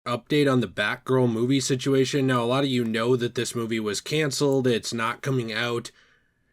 update on the Batgirl movie situation. Now, a lot of you know that this movie was canceled. It's not coming out,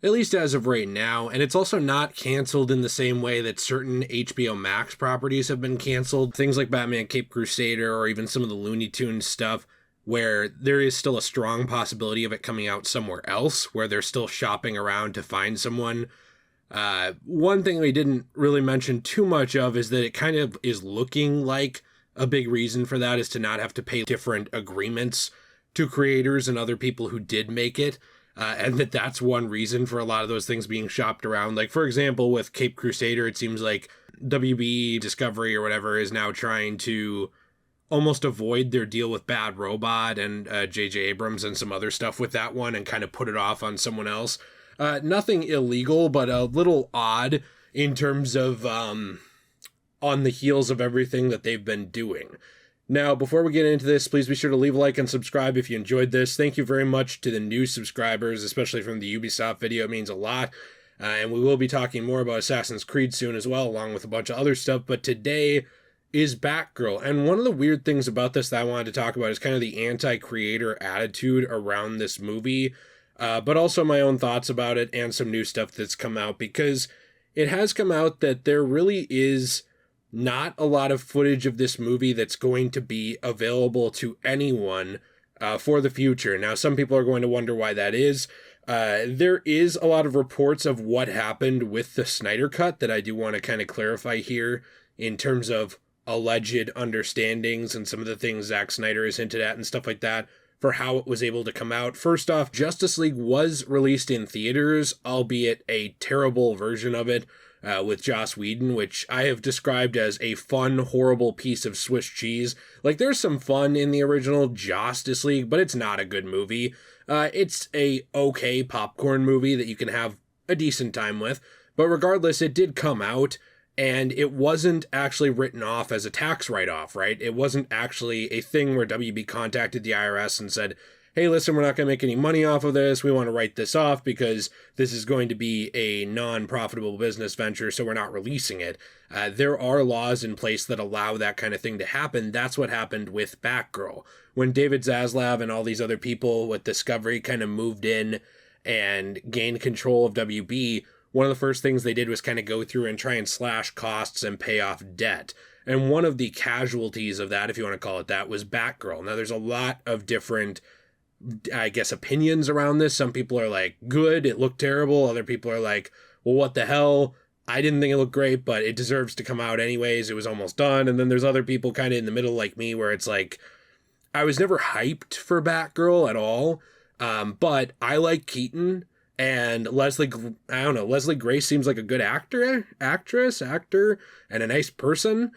at least as of right now. And it's also not canceled in the same way that certain HBO Max properties have been canceled. Things like Batman Cape Crusader or even some of the Looney Tunes stuff, where there is still a strong possibility of it coming out somewhere else, where they're still shopping around to find someone. One thing we didn't really mention too much of is that it kind of is looking like a big reason for that is to not have to pay different agreements to creators and other people who did make it. And that's one reason for a lot of those things being shopped around. Like, for example, with Cape Crusader, it seems like WB Discovery or whatever is now trying to almost avoid their deal with Bad Robot and J.J. Abrams and some other stuff with that one and kind of put it off on someone else. Nothing illegal, but a little odd in terms of on the heels of everything that they've been doing. Now, before we get into this, please be sure to leave a like and subscribe if you enjoyed this. Thank you very much to the new subscribers, especially from the Ubisoft video. It means a lot. And we will be talking more about Assassin's Creed soon as well, along with a bunch of other stuff. But today is Batgirl. And one of the weird things about this that I wanted to talk about is kind of the anti-creator attitude around this movie, but also my own thoughts about it and some new stuff that's come out, because it has come out that there really is not a lot of footage of this movie that's going to be available to anyone for the future. Now, some people are going to wonder why that is. There is a lot of reports of what happened with the Snyder Cut that I do want to kind of clarify here in terms of alleged understandings and some of the things Zack Snyder has hinted at and stuff like that for how it was able to come out. First off, Justice League was released in theaters, albeit a terrible version of it, with Joss Whedon, which I have described as a fun, horrible piece of Swiss cheese. Like, there's some fun in the original Justice League, but it's not a good movie. It's a okay popcorn movie that you can have a decent time with. But regardless, it did come out, and it wasn't actually written off as a tax write-off, right? It wasn't actually a thing where WB contacted the IRS and said, hey, listen, we're not going to make any money off of this. We want to write this off because this is going to be a non-profitable business venture, so we're not releasing it. There are laws in place that allow that kind of thing to happen. That's what happened with Batgirl. When David Zaslav and all these other people with Discovery kind of moved in and gained control of WB, one of the first things they did was kind of go through and try and slash costs and pay off debt. And one of the casualties of that, if you want to call it that, was Batgirl. Now, there's a lot of different, I guess, opinions around this. Some people are like, good, it looked terrible. Other people are like, well, what the hell? I didn't think it looked great, but it deserves to come out anyways. It was almost done. And then there's other people kind of in the middle like me where it's like, I was never hyped for Batgirl at all. But I like Keaton and Leslie Grace seems like a good actor, and a nice person.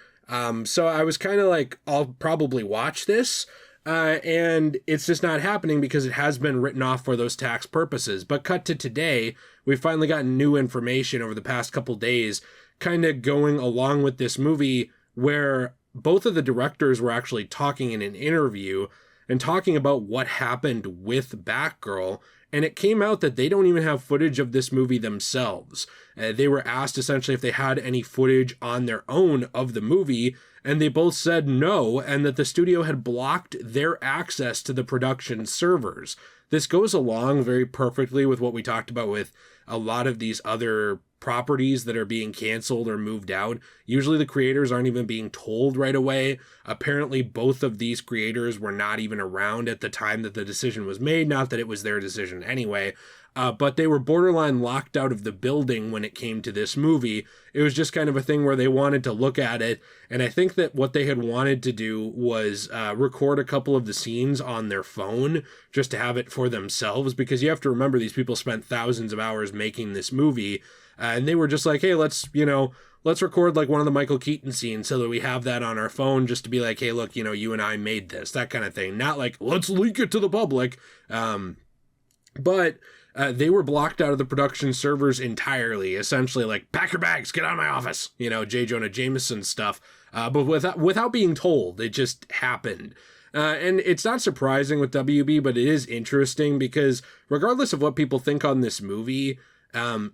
So I was kind of like, I'll probably watch this. And it's just not happening because it has been written off for those tax purposes. But cut to today, we've finally gotten new information over the past couple days, kind of going along with this movie, where both of the directors were actually talking in an interview and talking about what happened with Batgirl. And it came out that they don't even have footage of this movie themselves. They were asked essentially if they had any footage on their own of the movie, and they both said no, and that the studio had blocked their access to the production servers. This goes along very perfectly with what we talked about with a lot of these other properties that are being canceled or moved out. Usually the creators aren't even being told right away. Apparently both of these creators were not even around at the time that the decision was made. Not that it was their decision anyway, but they were borderline locked out of the building when it came to this movie. It was just kind of a thing where they wanted to look at it. And I think that what they had wanted to do was record a couple of the scenes on their phone just to have it for themselves, because you have to remember these people spent thousands of hours making this movie. And they were just like, hey, let's record like one of the Michael Keaton scenes so that we have that on our phone just to be like, hey, look, you and I made this, that kind of thing. Not like, let's leak it to the public. But they were blocked out of the production servers entirely, essentially like, pack your bags, get out of my office, J. Jonah Jameson stuff. But without being told, it just happened. And it's not surprising with WB, but it is interesting because regardless of what people think on this movie,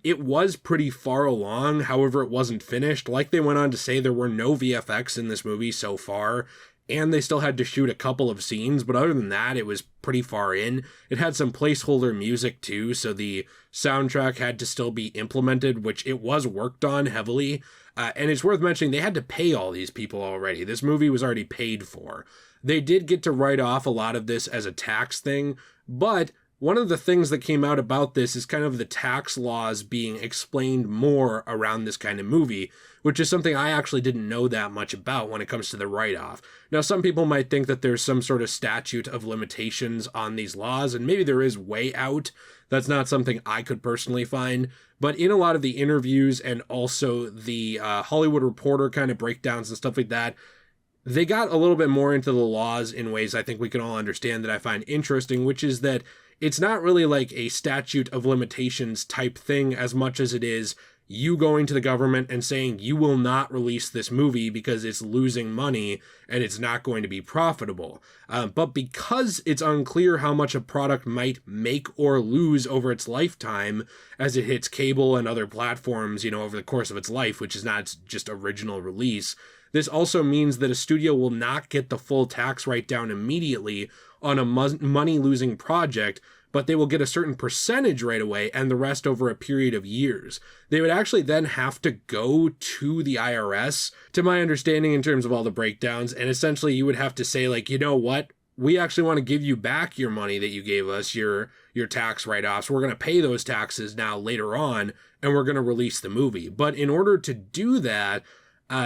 it was pretty far along. However, it wasn't finished. Like they went on to say, there were no VFX in this movie so far. and they still had to shoot a couple of scenes, but other than that, it was pretty far in. It had some placeholder music too, so the soundtrack had to still be implemented, which it was worked on heavily. And it's worth mentioning, they had to pay all these people already. This movie was already paid for. They did get to write off a lot of this as a tax thing, but one of the things that came out about this is kind of the tax laws being explained more around this kind of movie, which is something I actually didn't know that much about when it comes to the write-off. Now, some people might think that there's some sort of statute of limitations on these laws, and maybe there is way out. That's not something I could personally find. But in a lot of the interviews and also the Hollywood Reporter kind of breakdowns and stuff like that, they got a little bit more into the laws in ways I think we can all understand that I find interesting, which is that it's not really like a statute of limitations type thing as much as it is you going to the government and saying you will not release this movie because it's losing money and it's not going to be profitable. But because it's unclear how much a product might make or lose over its lifetime as it hits cable and other platforms, over the course of its life, which is not its just original release, this also means that a studio will not get the full tax write-down immediately on a money-losing project, but they will get a certain percentage right away and the rest over a period of years. They would actually then have to go to the IRS, to my understanding in terms of all the breakdowns, and essentially you would have to say, like, you know what? We actually want to give you back your money that you gave us, your tax write-offs. We're going to pay those taxes now later on, and we're going to release the movie. But in order to do that,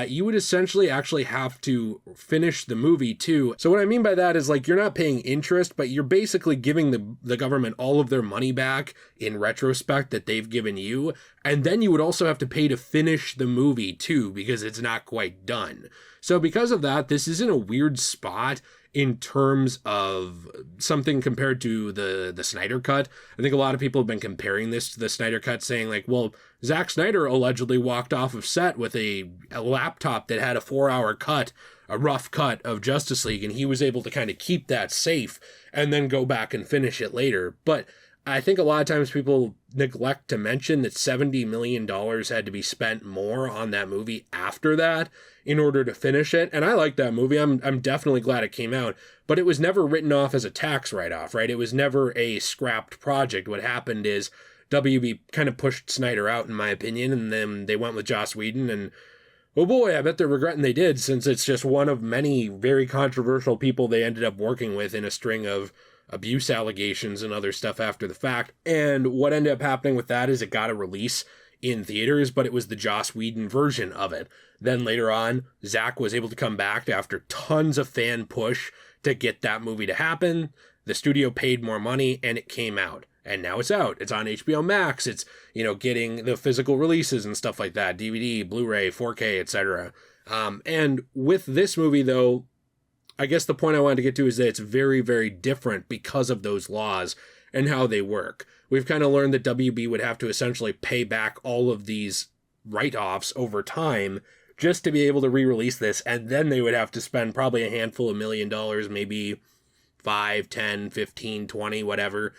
you would essentially actually have to finish the movie too. So what I mean by that is, like, you're not paying interest, but you're basically giving the government all of their money back in retrospect that they've given you. And then you would also have to pay to finish the movie too, because it's not quite done. So because of that, this is in a weird spot in terms of something compared to the Snyder Cut. I think a lot of people have been comparing this to the Snyder Cut, saying like, well, Zack Snyder allegedly walked off of set with a laptop that had a 4-hour cut, a rough cut of Justice League, and he was able to kind of keep that safe and then go back and finish it later. But I think a lot of times people neglect to mention that $70 million had to be spent more on that movie after that in order to finish it. And I like that movie. I'm definitely glad it came out, but it was never written off as a tax write-off, right? It was never a scrapped project. What happened is WB kind of pushed Snyder out, in my opinion, and then they went with Joss Whedon, and oh boy, I bet they're regretting they did, since it's just one of many very controversial people they ended up working with in a string of abuse allegations and other stuff after the fact. And what ended up happening with that is it got a release in theaters, but it was the Joss Whedon version of it. Then later on, Zack was able to come back after tons of fan push to get that movie to happen. The studio paid more money and it came out. And now it's out. It's on HBO Max. It's, getting the physical releases and stuff like that. DVD, Blu-ray, 4K, etc. And with this movie, though, I guess the point I wanted to get to is that it's very, very different because of those laws and how they work. We've kind of learned that WB would have to essentially pay back all of these write-offs over time just to be able to re-release this, and then they would have to spend probably a handful of $1 million, maybe 5, 10, 15, 20, whatever.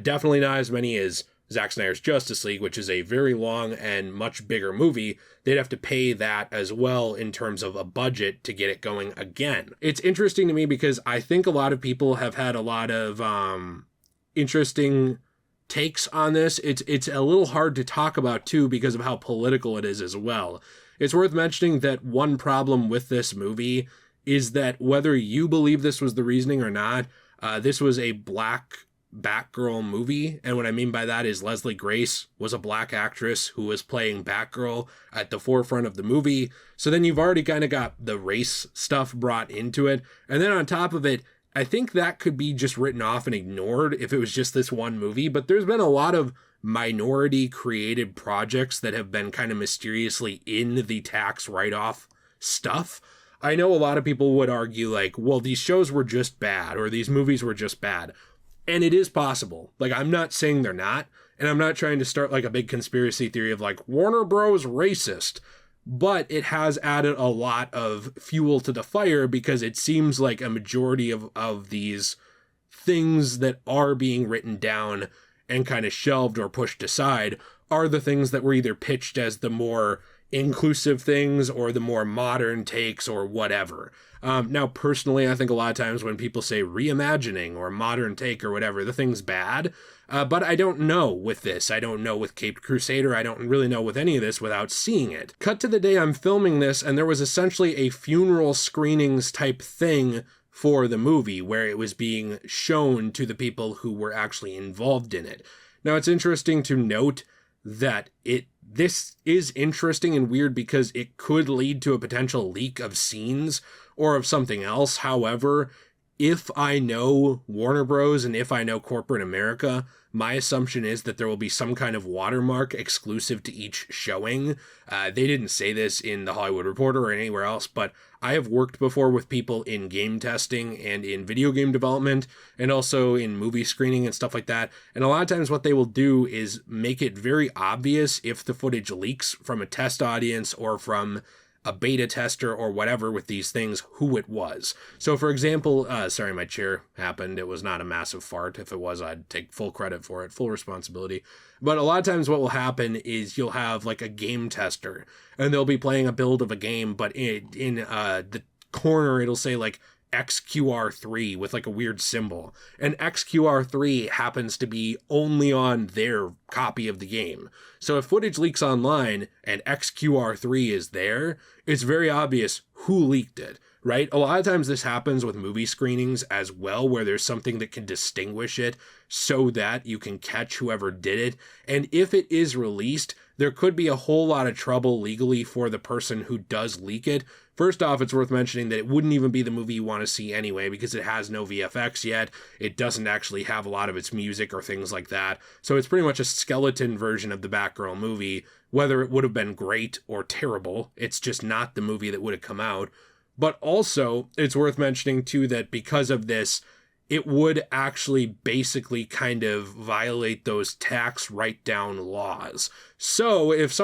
Definitely not as many as Zack Snyder's Justice League, which is a very long and much bigger movie. They'd have to pay that as well in terms of a budget to get it going again. It's interesting to me because I think a lot of people have had a lot of interesting takes on this. It's a little hard to talk about too because of how political it is as well. It's worth mentioning that one problem with this movie is that whether you believe this was the reasoning or not, this was a black Batgirl movie. And what I mean by that is Leslie Grace was a black actress who was playing Batgirl at the forefront of the movie. So then you've already kind of got the race stuff brought into it. And then on top of it, I think that could be just written off and ignored if it was just this one movie. But there's been a lot of minority created projects that have been kind of mysteriously in the tax write-off stuff. I know a lot of people would argue like, well, these shows were just bad or these movies were just bad. And it is possible. Like, I'm not saying they're not. And I'm not trying to start like a big conspiracy theory of like Warner Bros. Racist. But it has added a lot of fuel to the fire because it seems like a majority of these things that are being written down and kind of shelved or pushed aside are the things that were either pitched as the more inclusive things or the more modern takes or whatever. Now, personally, I think a lot of times when people say reimagining or modern take or whatever, the thing's bad. But I don't know with this. I don't know with Caped Crusader. I don't really know with any of this without seeing it. Cut to the day I'm filming this, and there was essentially a funeral screenings type thing for the movie where it was being shown to the people who were actually involved in it. Now, it's interesting to note that this is interesting and weird because it could lead to a potential leak of scenes or of something else. However, if I know Warner Bros. And if I know corporate America, my assumption is that there will be some kind of watermark exclusive to each showing. They didn't say this in The Hollywood Reporter or anywhere else, but I have worked before with people in game testing and in video game development and also in movie screening and stuff like that. And a lot of times what they will do is make it very obvious if the footage leaks from a test audience or from a beta tester or whatever with these things, who it was. So for example, sorry, my chair happened. It was not a massive fart. If it was, I'd take full credit for it, full responsibility. But a lot of times what will happen is you'll have like a game tester and they'll be playing a build of a game, but in the corner, it'll say like XQR3 with like a weird symbol. And XQR3 happens to be only on their copy of the game. So if footage leaks online and XQR3 is there, it's very obvious who leaked it, right? A lot of times this happens with movie screenings as well, where there's something that can distinguish it so that you can catch whoever did it. And if it is released, there could be a whole lot of trouble legally for the person who does leak it. First off, it's worth mentioning that it wouldn't even be the movie you want to see anyway, because it has no VFX yet. It doesn't actually have a lot of its music or things like that. So it's pretty much a skeleton version of the Batgirl movie. Whether it would have been great or terrible, it's just not the movie that would have come out. But also, it's worth mentioning too that because of this, it would actually basically kind of violate those tax write-down laws. So if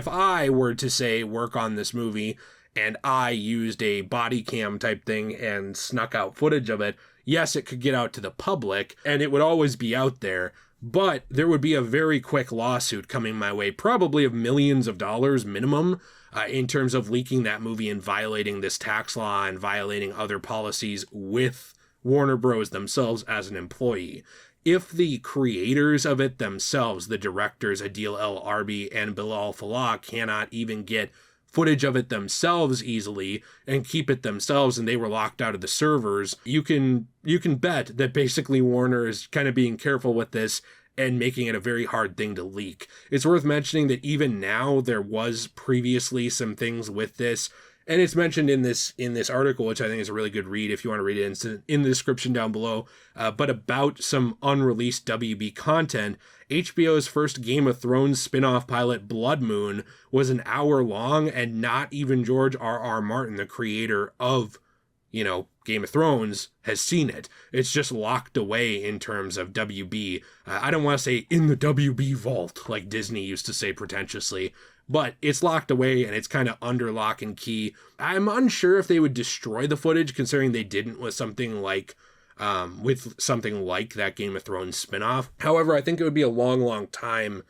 I were to say work on this movie and I used a body cam type thing and snuck out footage of it, yes, it could get out to the public and it would always be out there, but there would be a very quick lawsuit coming my way, probably of millions of dollars minimum, in terms of leaking that movie and violating this tax law and violating other policies with Warner Bros. Themselves as an employee. If the creators of it themselves, the directors Adil El Arbi and Bilal Fallah, cannot even get footage of it themselves easily and keep it themselves, and they were locked out of the servers, you can bet that basically Warner is kind of being careful with this and making it a very hard thing to leak. It's worth mentioning that even now there was previously some things with this, and it's mentioned in this article, which I think is a really good read if you want to read it. It's in the description down below. But about some unreleased WB content, HBO's first Game of Thrones spin-off pilot, Blood Moon, was an hour long, and not even George R.R. Martin, the creator of, Game of Thrones, has seen it. It's just locked away in terms of WB. I don't want to say in the WB vault, like Disney used to say pretentiously, but it's locked away and it's kind of under lock and key. I'm unsure if they would destroy the footage, considering they didn't with something like that Game of Thrones spinoff. However, I think it would be a long, long time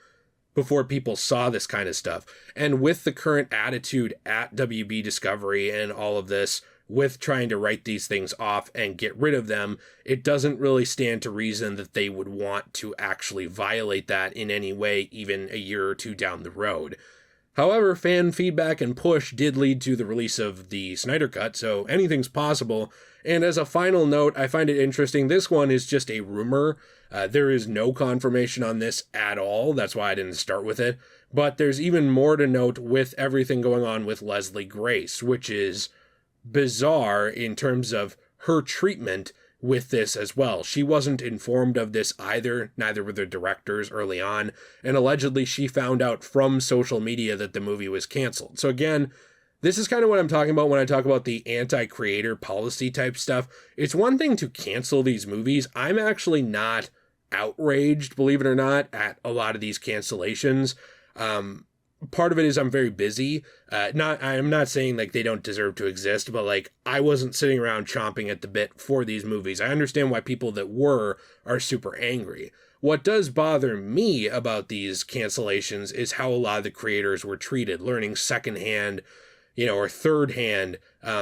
before people saw this kind of stuff. And with the current attitude at WB Discovery and all of this, with trying to write these things off and get rid of them, it doesn't really stand to reason that they would want to actually violate that in any way, even a year or two down the road. However, fan feedback and push did lead to the release of the Snyder Cut, so anything's possible. And as a final note, I find it interesting, this one is just a rumor. There is no confirmation on this at all, that's why I didn't start with it. But there's even more to note with everything going on with Leslie Grace, which is bizarre in terms of her treatment with this as well. She wasn't informed of this either, neither were the directors early on, and allegedly she found out from social media that the movie was canceled. So again, this is kind of what I'm talking about when I talk about the anti-creator policy type stuff. It's one thing to cancel these movies. I'm actually not outraged, believe it or not, at a lot of these cancellations. part of it is I'm very busy. I'm not saying like they don't deserve to exist, but like I wasn't sitting around chomping at the bit for these movies. I understand why people that were are super angry. What does bother me about these cancellations is how a lot of the creators were treated, learning secondhand, or third hand,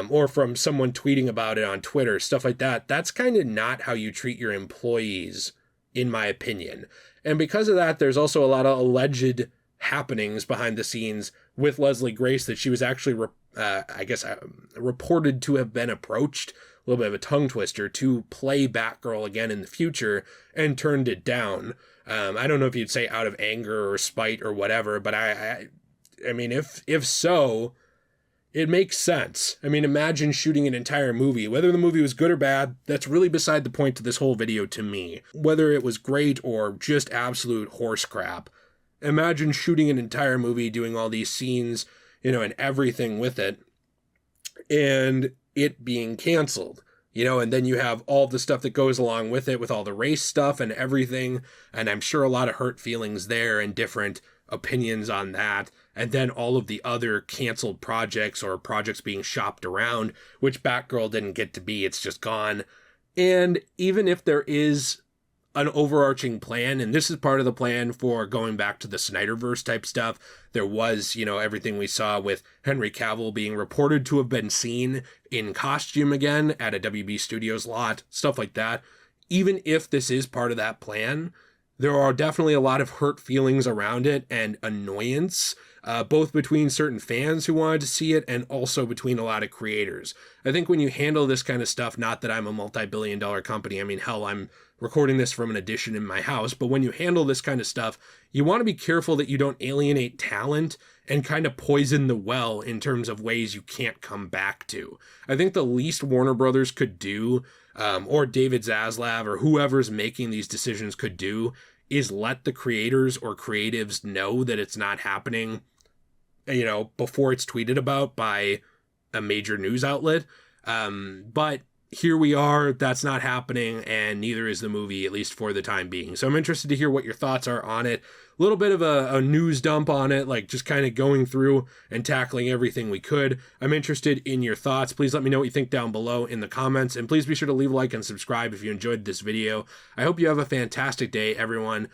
or from someone tweeting about it on Twitter, stuff like that. That's kind of not how you treat your employees, in my opinion. And because of that, there's also a lot of alleged happenings behind the scenes with Leslie Grace that she was actually, reported to have been approached, a little bit of a tongue twister, to play Batgirl again in the future and turned it down. I don't know if you'd say out of anger or spite or whatever, but I mean, if so, it makes sense. I mean, imagine shooting an entire movie. Whether the movie was good or bad, that's really beside the point to this whole video to me. Whether it was great or just absolute horse crap. Imagine shooting an entire movie, doing all these scenes, and everything with it, and it being canceled, and then you have all the stuff that goes along with it, with all the race stuff and everything, and I'm sure a lot of hurt feelings there and different opinions on that, and then all of the other canceled projects or projects being shopped around, which Batgirl didn't get to be, it's just gone. And even if there is an overarching plan, and this is part of the plan for going back to the Snyderverse type stuff. There was, everything we saw with Henry Cavill being reported to have been seen in costume again at a WB Studios lot, stuff like that. Even if this is part of that plan, there are definitely a lot of hurt feelings around it and annoyance, both between certain fans who wanted to see it and also between a lot of creators. I think when you handle this kind of stuff, not that I'm a multi-billion-dollar company, I mean, hell, I'm recording this from an edition in my house, but when you handle this kind of stuff, you want to be careful that you don't alienate talent and kind of poison the well in terms of ways you can't come back to. I think the least Warner Brothers could do, or David Zaslav or whoever's making these decisions could do, is let the creators or creatives know that it's not happening, before it's tweeted about by a major news outlet. But here we are, that's not happening, and neither is the movie, at least for the time being. So I'm interested to hear what your thoughts are on it. A little bit of a news dump on it, like just kind of going through and tackling everything we could. I'm interested in your thoughts. Please let me know what you think down below in the comments, and please be sure to leave a like and subscribe if you enjoyed this video. I hope you have a fantastic day, everyone.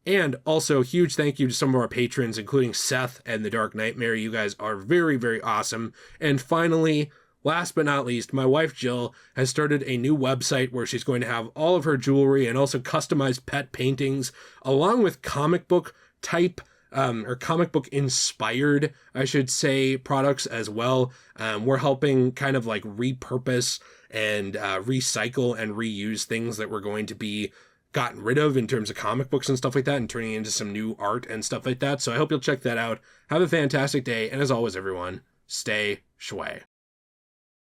And also, huge thank you to some of our patrons, including Seth and The Dark Nightmare. You guys are very, very awesome. And finally, last but not least, my wife Jill has started a new website where she's going to have all of her jewelry and also customized pet paintings, along with comic book type, or comic book inspired, I should say, products as well. We're helping kind of like repurpose and recycle and reuse things that we're going to be gotten rid of in terms of comic books and stuff like that, and turning into some new art and stuff like that. So I hope you'll check that out. Have a fantastic day, and as always, everyone, stay shway.